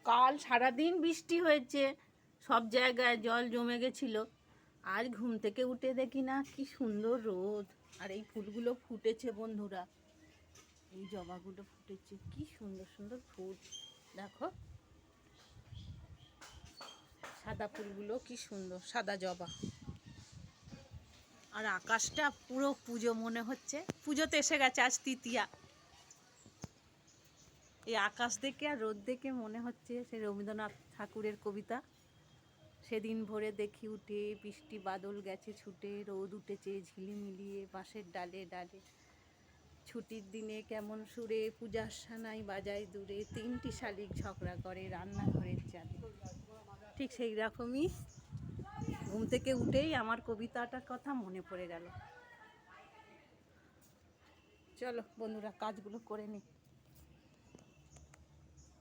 কাল সারাদিন বৃষ্টি হয়েছে, সব জায়গায় জল জমে গেছিল। আজ ঘুম থেকে উঠে দেখি না কি সুন্দর রোদ, আর এই ফুলগুলো ফুটেছে বন্ধুরা, এই জবাগুলো ফুটেছে, কি সুন্দর সুন্দর ফুল দেখো, সাদা ফুলগুলো কি সুন্দর, সাদা জবা। আর আকাশটা পুরো পুজো মনে হচ্ছে, পুজোতে এসে গেছে, আজ তৃতীয়া। এই আকাশ দেখে আর রোদ দেখে মনে হচ্ছে সে রবীন্দ্রনাথ ঠাকুরের কবিতা, সেদিন ভোরে দেখি উঠে বৃষ্টি বাদল গেছে ছুটে, রোদ উঠেছে ঝিলিমিলিয়ে বাঁশের ডালে ডালে, ছুটির দিনে কেমন সুরে পূজার সানাই বাজায় দূরে, তিনটি শালিক ঝগড়া করে রান্নাঘরের চালে। ঠিক সেই রকমই ঘুম থেকে উঠেই আমার কবিতাটার কথা মনে পড়ে গেল। চলো বন্ধুরা, কাজগুলো করে নিই।